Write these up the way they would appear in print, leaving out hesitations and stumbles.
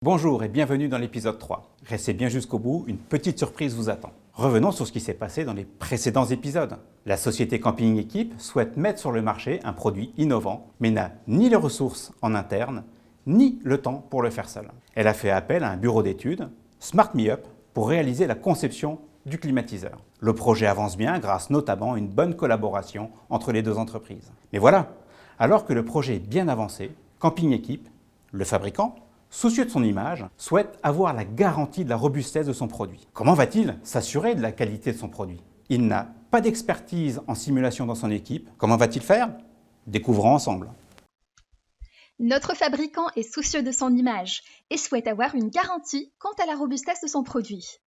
Bonjour et bienvenue dans l'épisode 3. Restez bien jusqu'au bout, une petite surprise vous attend. Revenons sur ce qui s'est passé dans les précédents épisodes. La société Camping Equip souhaite mettre sur le marché un produit innovant, mais n'a ni les ressources en interne, ni le temps pour le faire seule. Elle a fait appel à un bureau d'études, Smart Me Up, pour réaliser la conception du climatiseur. Le projet avance bien grâce notamment à une bonne collaboration entre les deux entreprises. Mais voilà, alors que le projet est bien avancé, Camping Equip, le fabricant, soucieux de son image, souhaite avoir la garantie de la robustesse de son produit. Comment va-t-il s'assurer de la qualité de son produit? Il n'a pas d'expertise en simulation dans son équipe. Comment va-t-il faire? Découvrons ensemble. Notre fabricant est soucieux de son image et souhaite avoir une garantie quant à la robustesse de son produit.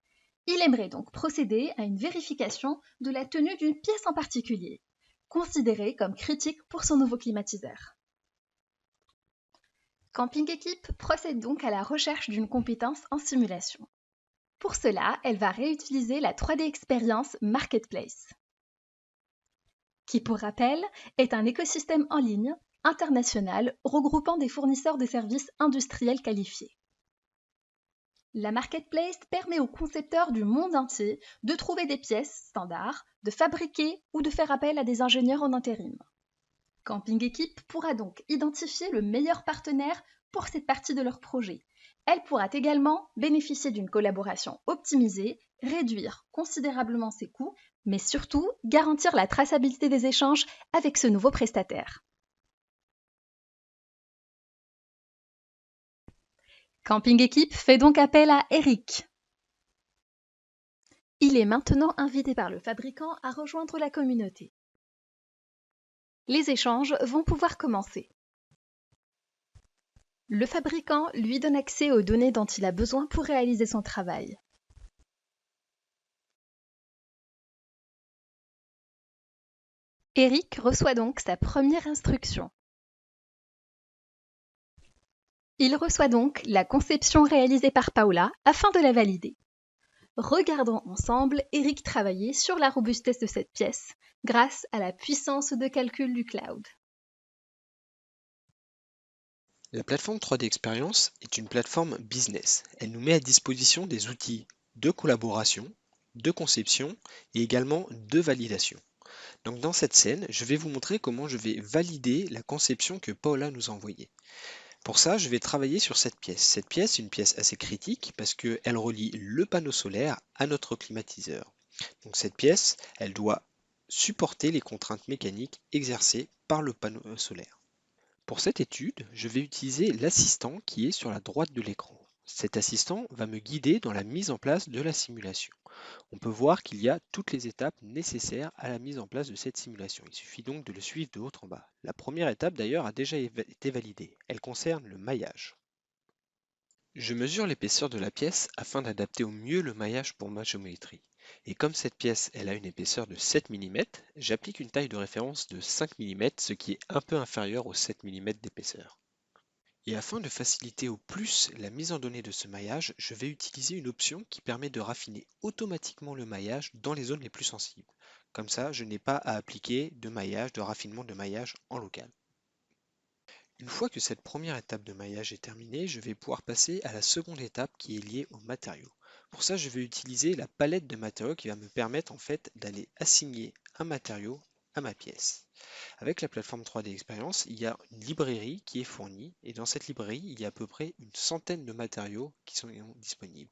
Il aimerait donc procéder à une vérification de la tenue d'une pièce en particulier, considérée comme critique pour son nouveau climatiseur. Camping Equip procède donc à la recherche d'une compétence en simulation. Pour cela, elle va réutiliser la 3D Experience Marketplace, qui, pour rappel, est un écosystème en ligne international regroupant des fournisseurs de services industriels qualifiés. La Marketplace permet aux concepteurs du monde entier de trouver des pièces standards, de fabriquer ou de faire appel à des ingénieurs en intérim. Camping Equip pourra donc identifier le meilleur partenaire pour cette partie de leur projet. Elle pourra également bénéficier d'une collaboration optimisée, réduire considérablement ses coûts, mais surtout garantir la traçabilité des échanges avec ce nouveau prestataire. Camping Equip fait donc appel à Eric. Il est maintenant invité par le fabricant à rejoindre la communauté. Les échanges vont pouvoir commencer. Le fabricant lui donne accès aux données dont il a besoin pour réaliser son travail. Eric reçoit donc sa première instruction. Il reçoit donc la conception réalisée par Paula afin de la valider. Regardons ensemble Eric travailler sur la robustesse de cette pièce grâce à la puissance de calcul du cloud. La plateforme 3D Experience est une plateforme business. Elle nous met à disposition des outils de collaboration, de conception et également de validation. Donc dans cette scène, je vais vous montrer comment je vais valider la conception que Paula nous a envoyée. Pour ça, je vais travailler sur cette pièce. Cette pièce est une pièce assez critique parce qu'elle relie le panneau solaire à notre climatiseur. Donc cette pièce, elle doit supporter les contraintes mécaniques exercées par le panneau solaire. Pour cette étude, je vais utiliser l'assistant qui est sur la droite de l'écran. Cet assistant va me guider dans la mise en place de la simulation. On peut voir qu'il y a toutes les étapes nécessaires à la mise en place de cette simulation. Il suffit donc de le suivre de haut en bas. La première étape d'ailleurs a déjà été validée. Elle concerne le maillage. Je mesure l'épaisseur de la pièce afin d'adapter au mieux le maillage pour ma géométrie. Et comme cette pièce elle a une épaisseur de 7 mm, j'applique une taille de référence de 5 mm, ce qui est un peu inférieur aux 7 mm d'épaisseur. Et afin de faciliter au plus la mise en données de ce maillage, je vais utiliser une option qui permet de raffiner automatiquement le maillage dans les zones les plus sensibles. Comme ça, je n'ai pas à appliquer de maillage, de raffinement de maillage en local. Une fois que cette première étape de maillage est terminée, je vais pouvoir passer à la seconde étape qui est liée aux matériaux. Pour ça, je vais utiliser la palette de matériaux qui va me permettre en fait d'aller assigner un matériau à ma pièce. Avec la plateforme 3D Experience, il y a une librairie qui est fournie et dans cette librairie, il y a à peu près une centaine de matériaux qui sont disponibles.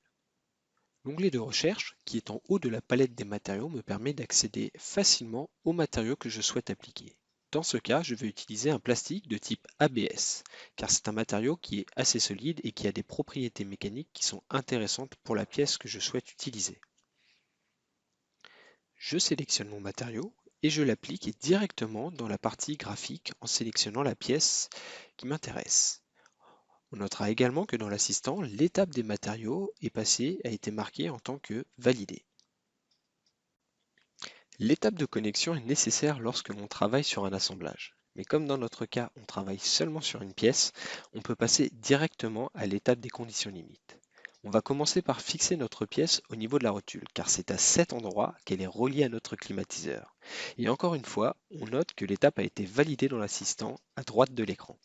L'onglet de recherche, qui est en haut de la palette des matériaux, me permet d'accéder facilement aux matériaux que je souhaite appliquer. Dans ce cas, je vais utiliser un plastique de type ABS, car c'est un matériau qui est assez solide et qui a des propriétés mécaniques qui sont intéressantes pour la pièce que je souhaite utiliser. Je sélectionne mon matériau et je l'applique directement dans la partie graphique en sélectionnant la pièce qui m'intéresse. On notera également que dans l'assistant, l'étape des matériaux a été marquée en tant que validée. L'étape de connexion est nécessaire lorsque l'on travaille sur un assemblage. Mais comme dans notre cas, on travaille seulement sur une pièce, on peut passer directement à l'étape des conditions limites. On va commencer par fixer notre pièce au niveau de la rotule, car c'est à cet endroit qu'elle est reliée à notre climatiseur. Et encore une fois, on note que l'étape a été validée dans l'assistant à droite de l'écran.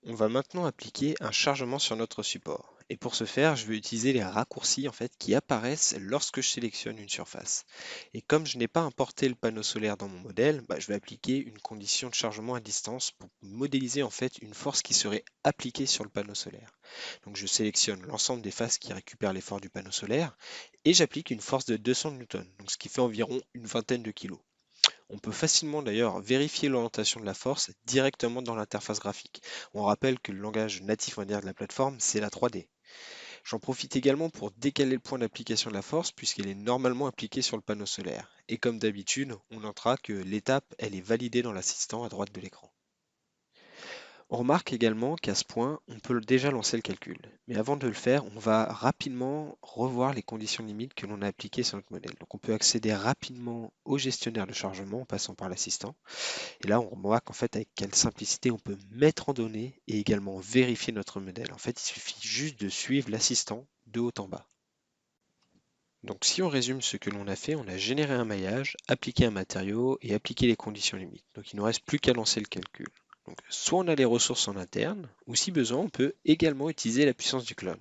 On va maintenant appliquer un chargement sur notre support. Et pour ce faire, je vais utiliser les raccourcis qui apparaissent lorsque je sélectionne une surface. Et comme je n'ai pas importé le panneau solaire dans mon modèle, je vais appliquer une condition de chargement à distance pour modéliser une force qui serait appliquée sur le panneau solaire. Donc je sélectionne l'ensemble des faces qui récupèrent l'effort du panneau solaire et j'applique une force de 200 newtons, donc ce qui fait environ une vingtaine de kilos. On peut facilement d'ailleurs vérifier l'orientation de la force directement dans l'interface graphique. On rappelle que le langage natif on va dire, de la plateforme, c'est la 3D. J'en profite également pour décaler le point d'application de la force puisqu'elle est normalement appliquée sur le panneau solaire. Et comme d'habitude, on notera que l'étape, elle est validée dans l'assistant à droite de l'écran. On remarque également qu'à ce point, on peut déjà lancer le calcul. Mais avant de le faire, on va rapidement revoir les conditions limites que l'on a appliquées sur notre modèle. Donc on peut accéder rapidement au gestionnaire de chargement en passant par l'assistant. Et là, on remarque avec quelle simplicité on peut mettre en données et également vérifier notre modèle. En fait, il suffit juste de suivre l'assistant de haut en bas. Donc si on résume ce que l'on a fait, on a généré un maillage, appliqué un matériau et appliqué les conditions limites. Donc il ne nous reste plus qu'à lancer le calcul. Donc soit on a les ressources en interne, ou si besoin, on peut également utiliser la puissance du cloud.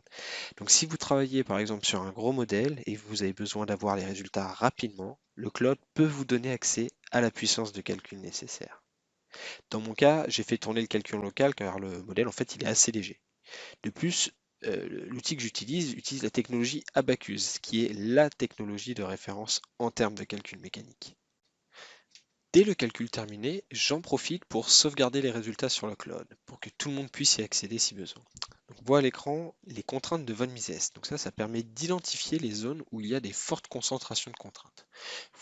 Donc si vous travaillez par exemple sur un gros modèle et que vous avez besoin d'avoir les résultats rapidement, le cloud peut vous donner accès à la puissance de calcul nécessaire. Dans mon cas, j'ai fait tourner le calcul local car le modèle il est assez léger. De plus, l'outil que j'utilise utilise la technologie Abacus, qui est la technologie de référence en termes de calcul mécanique. Dès le calcul terminé, j'en profite pour sauvegarder les résultats sur le cloud, pour que tout le monde puisse y accéder si besoin. Donc, on voit à l'écran les contraintes de von Mises. Donc ça permet d'identifier les zones où il y a des fortes concentrations de contraintes.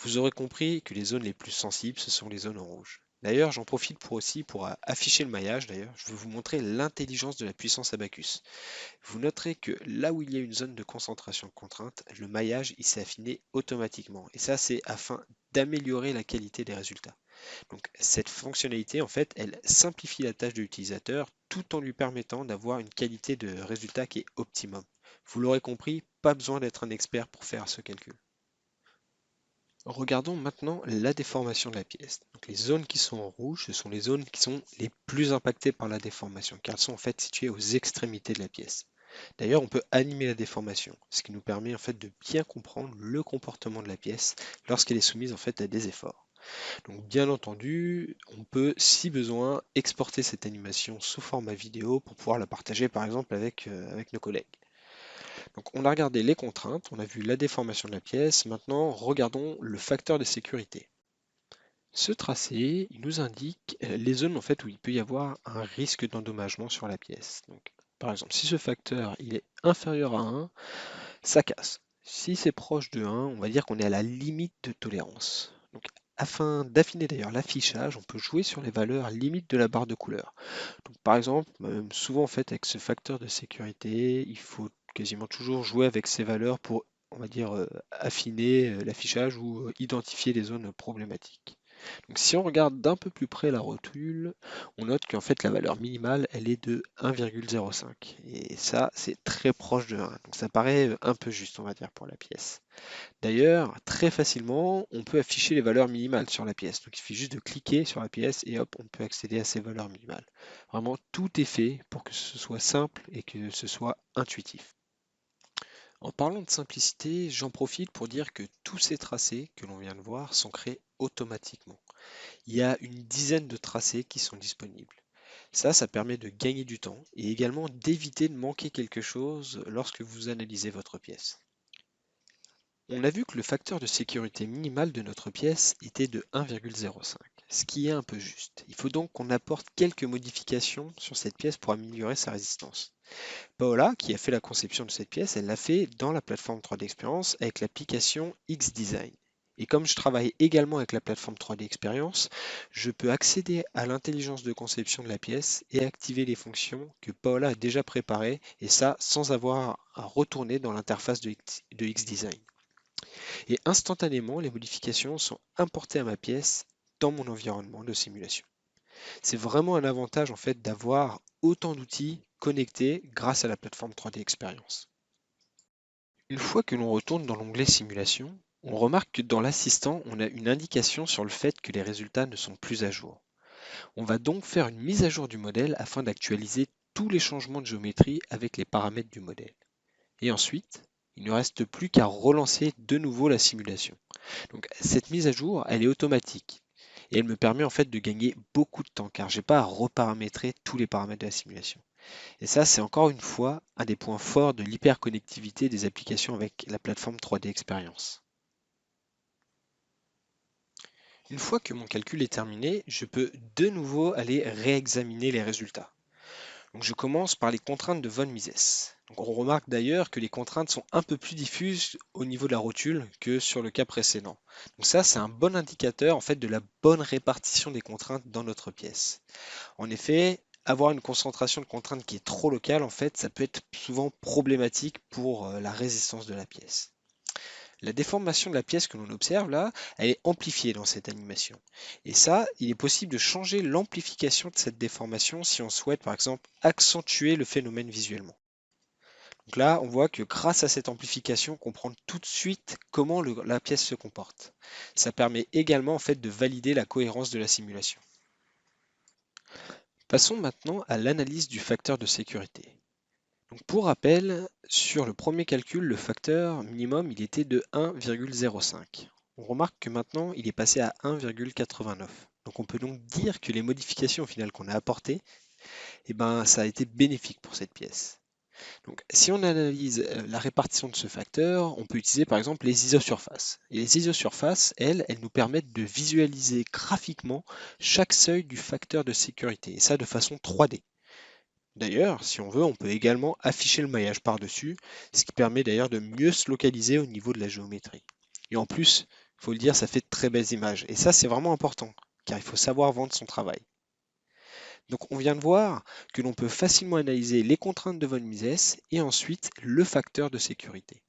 Vous aurez compris que les zones les plus sensibles, ce sont les zones en rouge. D'ailleurs, j'en profite pour afficher le maillage. D'ailleurs, je vais vous montrer l'intelligence de la puissance Abacus. Vous noterez que là où il y a une zone de concentration de contrainte, le maillage il s'est affiné automatiquement. Et ça, c'est afin d'améliorer la qualité des résultats. Donc cette fonctionnalité, elle simplifie la tâche de l'utilisateur tout en lui permettant d'avoir une qualité de résultat qui est optimum. Vous l'aurez compris, pas besoin d'être un expert pour faire ce calcul. Regardons maintenant la déformation de la pièce. Donc les zones qui sont en rouge, ce sont les zones qui sont les plus impactées par la déformation, car elles sont situées aux extrémités de la pièce. D'ailleurs, on peut animer la déformation, ce qui nous permet de bien comprendre le comportement de la pièce lorsqu'elle est soumise à des efforts. Donc bien entendu, on peut, si besoin, exporter cette animation sous format vidéo pour pouvoir la partager par exemple avec nos collègues. Donc on a regardé les contraintes, on a vu la déformation de la pièce, maintenant regardons le facteur de sécurité. Ce tracé, il nous indique les zones où il peut y avoir un risque d'endommagement sur la pièce. Donc, par exemple, si ce facteur il est inférieur à 1, ça casse. Si c'est proche de 1, on va dire qu'on est à la limite de tolérance. Donc, afin d'affiner d'ailleurs l'affichage, on peut jouer sur les valeurs limites de la barre de couleur. Donc, par exemple, souvent avec ce facteur de sécurité, il faut quasiment toujours jouer avec ces valeurs pour, on va dire, affiner l'affichage ou identifier les zones problématiques. Donc si on regarde d'un peu plus près la rotule, on note la valeur minimale, elle est de 1,05. Et ça, c'est très proche de 1. Donc ça paraît un peu juste, on va dire, pour la pièce. D'ailleurs, très facilement, on peut afficher les valeurs minimales sur la pièce. Donc il suffit juste de cliquer sur la pièce et hop, on peut accéder à ces valeurs minimales. Vraiment, tout est fait pour que ce soit simple et que ce soit intuitif. En parlant de simplicité, j'en profite pour dire que tous ces tracés que l'on vient de voir sont créés automatiquement. Il y a une dizaine de tracés qui sont disponibles. Ça permet de gagner du temps et également d'éviter de manquer quelque chose lorsque vous analysez votre pièce. On a vu que le facteur de sécurité minimal de notre pièce était de 1,05, ce qui est un peu juste. Il faut donc qu'on apporte quelques modifications sur cette pièce pour améliorer sa résistance. Paola, qui a fait la conception de cette pièce, elle l'a fait dans la plateforme 3D Experience avec l'application XDesign. Et comme je travaille également avec la plateforme 3D Experience, je peux accéder à l'intelligence de conception de la pièce et activer les fonctions que Paola a déjà préparées, et ça sans avoir à retourner dans l'interface de XDesign. Et instantanément, les modifications sont importées à ma pièce dans mon environnement de simulation. C'est vraiment un avantage d'avoir autant d'outils connectés grâce à la plateforme 3D Experience. Une fois que l'on retourne dans l'onglet Simulation, on remarque que dans l'assistant, on a une indication sur le fait que les résultats ne sont plus à jour. On va donc faire une mise à jour du modèle afin d'actualiser tous les changements de géométrie avec les paramètres du modèle. Et ensuite, il ne reste plus qu'à relancer de nouveau la simulation. Donc cette mise à jour, elle est automatique et elle me permet en fait de gagner beaucoup de temps car j'ai pas à reparamétrer tous les paramètres de la simulation. Et ça, c'est encore une fois un des points forts de l'hyperconnectivité des applications avec la plateforme 3D Experience. Une fois que mon calcul est terminé, je peux de nouveau aller réexaminer les résultats. Donc je commence par les contraintes de von Mises. Donc on remarque d'ailleurs que les contraintes sont un peu plus diffuses au niveau de la rotule que sur le cas précédent. Donc ça, c'est un bon indicateur en fait de la bonne répartition des contraintes dans notre pièce. En effet, avoir une concentration de contraintes qui est trop locale, en fait, ça peut être souvent problématique pour la résistance de la pièce. La déformation de la pièce que l'on observe là, elle est amplifiée dans cette animation. Et ça, il est possible de changer l'amplification de cette déformation si on souhaite par exemple accentuer le phénomène visuellement. Donc là, on voit que grâce à cette amplification, on comprend tout de suite comment la pièce se comporte. Ça permet également en fait de valider la cohérence de la simulation. Passons maintenant à l'analyse du facteur de sécurité. Donc pour rappel, sur le premier calcul, le facteur minimum il était de 1,05. On remarque que maintenant il est passé à 1,89. Donc on peut donc dire que les modifications au final qu'on a apportées, ça a été bénéfique pour cette pièce. Donc si on analyse la répartition de ce facteur, on peut utiliser par exemple les isosurfaces. Et les isosurfaces, elles nous permettent de visualiser graphiquement chaque seuil du facteur de sécurité, et ça de façon 3D. D'ailleurs, si on veut, on peut également afficher le maillage par-dessus, ce qui permet d'ailleurs de mieux se localiser au niveau de la géométrie. Et en plus, il faut le dire, ça fait de très belles images. Et ça, c'est vraiment important, car il faut savoir vendre son travail. Donc on vient de voir que l'on peut facilement analyser les contraintes de von Mises et ensuite le facteur de sécurité.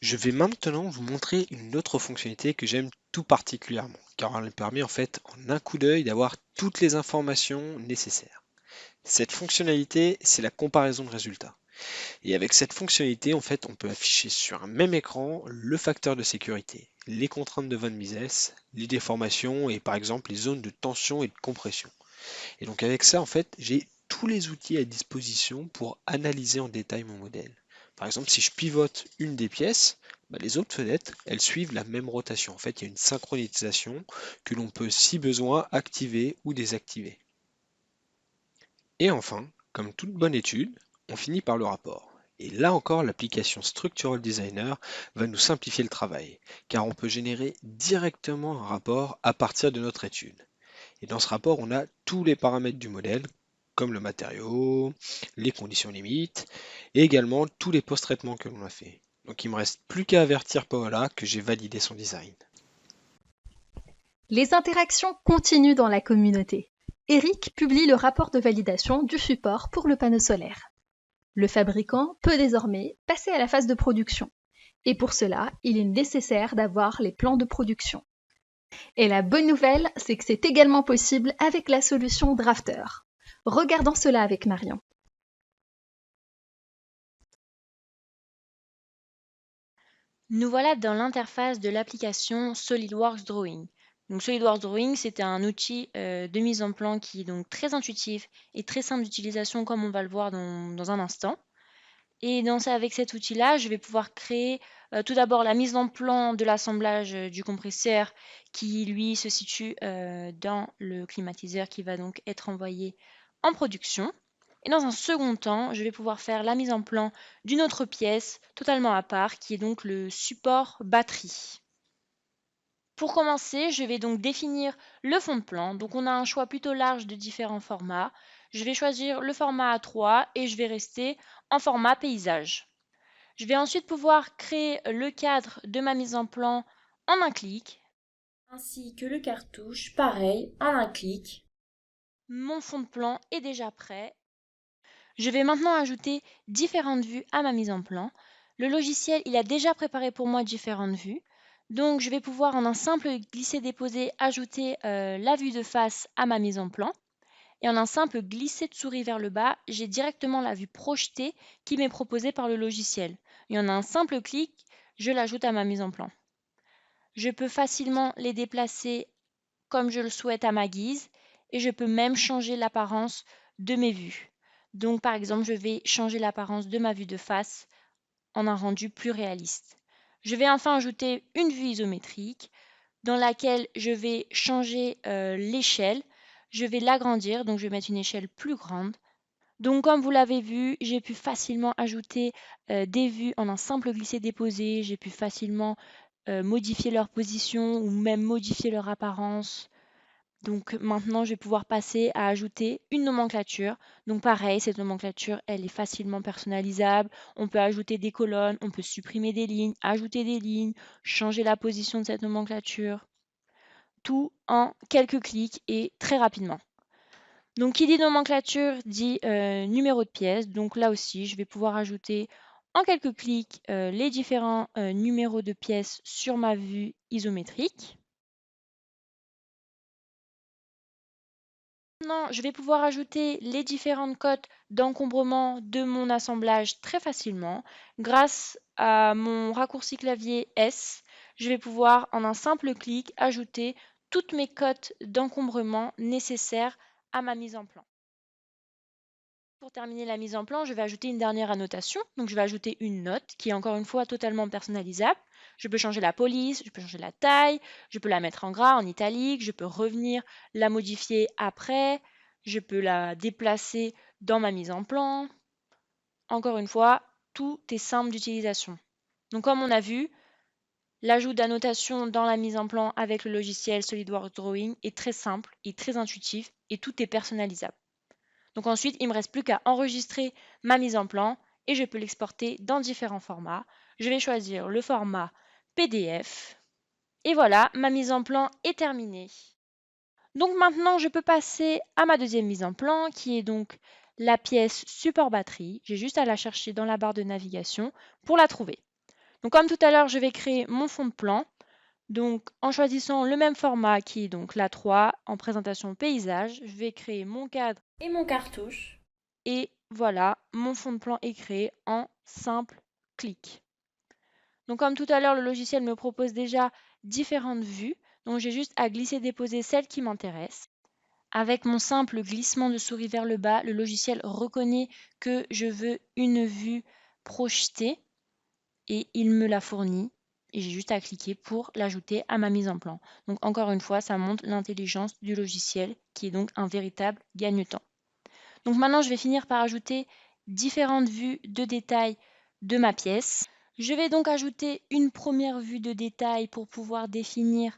Je vais maintenant vous montrer une autre fonctionnalité que j'aime tout particulièrement, car elle permet en fait en un coup d'œil d'avoir toutes les informations nécessaires. Cette fonctionnalité, c'est la comparaison de résultats. Et avec cette fonctionnalité, en fait, on peut afficher sur un même écran le facteur de sécurité, les contraintes de von Mises, les déformations et par exemple les zones de tension et de compression. Et donc avec ça, en fait, j'ai tous les outils à disposition pour analyser en détail mon modèle. Par exemple, si je pivote une des pièces, les autres fenêtres, elles suivent la même rotation. En fait, il y a une synchronisation que l'on peut, si besoin, activer ou désactiver. Et enfin, comme toute bonne étude, on finit par le rapport. Et là encore, l'application Structural Designer va nous simplifier le travail, car on peut générer directement un rapport à partir de notre étude. Et dans ce rapport, on a tous les paramètres du modèle, comme le matériau, les conditions limites, et également tous les post-traitements que l'on a fait. Donc il ne me reste plus qu'à avertir Paola que j'ai validé son design. Les interactions continuent dans la communauté. Eric publie le rapport de validation du support pour le panneau solaire. Le fabricant peut désormais passer à la phase de production. Et pour cela, il est nécessaire d'avoir les plans de production. Et la bonne nouvelle, c'est que c'est également possible avec la solution Drafter. Regardons cela avec Marion. Nous voilà dans l'interface de l'application SolidWorks Drawing. Donc SolidWorks Drawing, c'était un outil de mise en plan qui est donc très intuitif et très simple d'utilisation comme on va le voir dans un instant. Et avec cet outil-là, je vais pouvoir créer tout d'abord la mise en plan de l'assemblage du compresseur qui, lui, se situe dans le climatiseur qui va donc être envoyé en production. Et dans un second temps, je vais pouvoir faire la mise en plan d'une autre pièce totalement à part qui est donc le support batterie. Pour commencer, je vais donc définir le fond de plan. Donc on a un choix plutôt large de différents formats. Je vais choisir le format A3 et je vais rester en format paysage. Je vais ensuite pouvoir créer le cadre de ma mise en plan en un clic, ainsi que le cartouche, pareil, en un clic. Mon fond de plan est déjà prêt. Je vais maintenant ajouter différentes vues à ma mise en plan. Le logiciel, il a déjà préparé pour moi différentes vues. Donc, je vais pouvoir en un simple glisser-déposer ajouter la vue de face à ma mise en plan. Et en un simple glisser de souris vers le bas, j'ai directement la vue projetée qui m'est proposée par le logiciel. Et en un simple clic, je l'ajoute à ma mise en plan. Je peux facilement les déplacer comme je le souhaite à ma guise et je peux même changer l'apparence de mes vues. Donc par exemple, je vais changer l'apparence de ma vue de face en un rendu plus réaliste. Je vais enfin ajouter une vue isométrique dans laquelle je vais changer l'échelle. Je vais l'agrandir, donc je vais mettre une échelle plus grande. Donc comme vous l'avez vu, j'ai pu facilement ajouter des vues en un simple glisser-déposer. J'ai pu facilement modifier leur position ou même modifier leur apparence. Donc maintenant, je vais pouvoir passer à ajouter une nomenclature. Donc pareil, cette nomenclature, elle est facilement personnalisable. On peut ajouter des colonnes, on peut supprimer des lignes, ajouter des lignes, changer la position de cette nomenclature. Tout en quelques clics et très rapidement. Donc qui dit nomenclature dit numéro de pièce. Donc là aussi, je vais pouvoir ajouter en quelques clics les différents numéros de pièces sur ma vue isométrique. Maintenant, je vais pouvoir ajouter les différentes cotes d'encombrement de mon assemblage très facilement. Grâce à mon raccourci clavier S, je vais pouvoir en un simple clic ajouter toutes mes cotes d'encombrement nécessaires à ma mise en plan. Pour terminer la mise en plan, je vais ajouter une dernière annotation. Donc je vais ajouter une note qui est encore une fois totalement personnalisable. Je peux changer la police, je peux changer la taille, je peux la mettre en gras, en italique, je peux revenir la modifier après, je peux la déplacer dans ma mise en plan. Encore une fois, tout est simple d'utilisation. Donc comme on a vu, l'ajout d'annotation dans la mise en plan avec le logiciel SolidWorks Drawing est très simple et très intuitif et tout est personnalisable. Donc ensuite, il ne me reste plus qu'à enregistrer ma mise en plan et je peux l'exporter dans différents formats. Je vais choisir le format PDF. Et voilà, ma mise en plan est terminée. Donc maintenant, je peux passer à ma deuxième mise en plan qui est donc la pièce support batterie. J'ai juste à la chercher dans la barre de navigation pour la trouver. Donc comme tout à l'heure, je vais créer mon fond de plan. Donc en choisissant le même format qui est donc l'A3 en présentation paysage, je vais créer mon cadre Et mon cartouche. et voilà, mon fond de plan est créé en simple clic. Donc comme tout à l'heure, le logiciel me propose déjà différentes vues. Donc j'ai juste à glisser-déposer celle qui m'intéresse. Avec mon simple glissement de souris vers le bas, le logiciel reconnaît que je veux une vue projetée et il me la fournit. Et j'ai juste à cliquer pour l'ajouter à ma mise en plan. Donc encore une fois, ça montre l'intelligence du logiciel qui est donc un véritable gagne-temps. Donc maintenant, je vais finir par ajouter différentes vues de détail de ma pièce. Je vais donc ajouter une première vue de détail pour pouvoir définir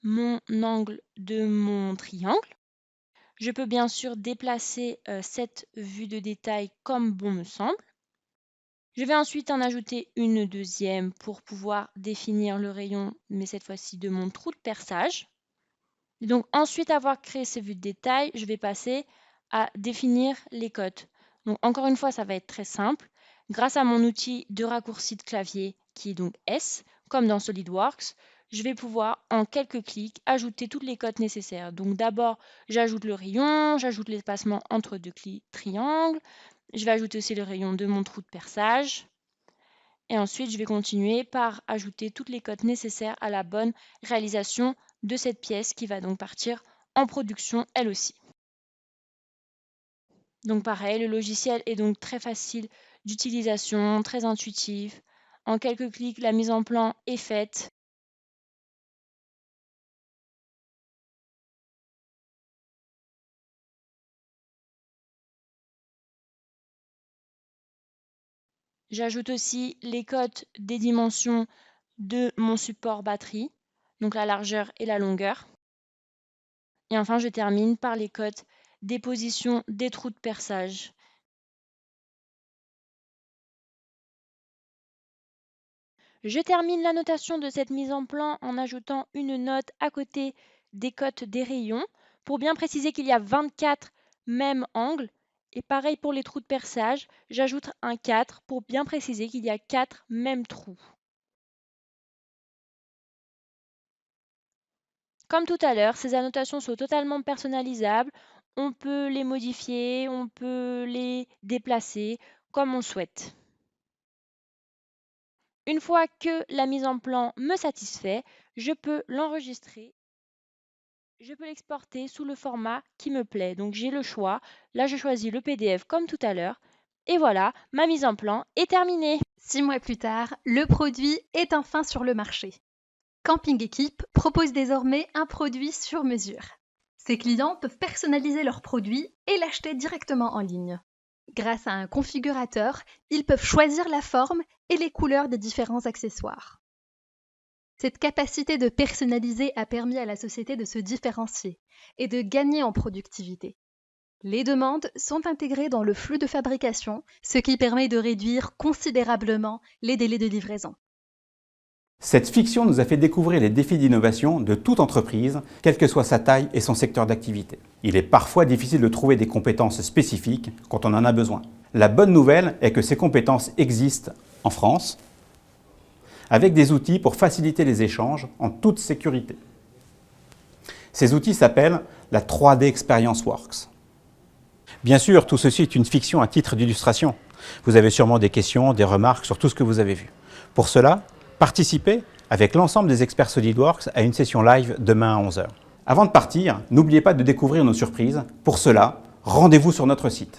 mon angle de mon triangle. Je peux bien sûr déplacer cette vue de détail comme bon me semble. Je vais ensuite en ajouter une deuxième pour pouvoir définir le rayon, mais cette fois-ci de mon trou de perçage. Et donc ensuite avoir créé ces vues de détail, je vais passer à définir les cotes. Donc encore une fois, ça va être très simple. Grâce à mon outil de raccourci de clavier qui est donc S, comme dans SolidWorks, je vais pouvoir en quelques clics ajouter toutes les cotes nécessaires. Donc d'abord, j'ajoute le rayon, j'ajoute l'espacement entre deux triangles, je vais ajouter aussi le rayon de mon trou de perçage. Et ensuite, je vais continuer par ajouter toutes les cotes nécessaires à la bonne réalisation de cette pièce qui va donc partir en production elle aussi. Donc pareil, le logiciel est donc très facile d'utilisation, très intuitif. En quelques clics, la mise en plan est faite. J'ajoute aussi les cotes des dimensions de mon support batterie, donc la largeur et la longueur. Et enfin, je termine par les cotes des positions des trous de perçage. Je termine la notation de cette mise en plan en ajoutant une note à côté des cotes des rayons pour bien préciser qu'il y a 24 mêmes angles. Et pareil pour les trous de perçage, j'ajoute un 4 pour bien préciser qu'il y a 4 mêmes trous. Comme tout à l'heure, ces annotations sont totalement personnalisables. On peut les modifier, on peut les déplacer comme on souhaite. Une fois que la mise en plan me satisfait, je peux l'enregistrer je peux l'exporter sous le format qui me plaît. Donc j'ai le choix. Là, je choisis le PDF comme tout à l'heure. Et voilà, ma mise en plan est terminée. 6 mois plus tard, le produit est enfin sur le marché. Camping Équipe propose désormais un produit sur mesure. Ses clients peuvent personnaliser leur produit et l'acheter directement en ligne. Grâce à un configurateur, ils peuvent choisir la forme et les couleurs des différents accessoires. Cette capacité de personnaliser a permis à la société de se différencier et de gagner en productivité. Les demandes sont intégrées dans le flux de fabrication, ce qui permet de réduire considérablement les délais de livraison. Cette fiction nous a fait découvrir les défis d'innovation de toute entreprise, quelle que soit sa taille et son secteur d'activité. Il est parfois difficile de trouver des compétences spécifiques quand on en a besoin. La bonne nouvelle est que ces compétences existent en France, avec des outils pour faciliter les échanges en toute sécurité. Ces outils s'appellent la 3D Experience Works. Bien sûr, tout ceci est une fiction à titre d'illustration. Vous avez sûrement des questions, des remarques sur tout ce que vous avez vu. Pour cela, participez avec l'ensemble des experts SolidWorks à une session live demain à 11h. Avant de partir, n'oubliez pas de découvrir nos surprises. Pour cela, rendez-vous sur notre site.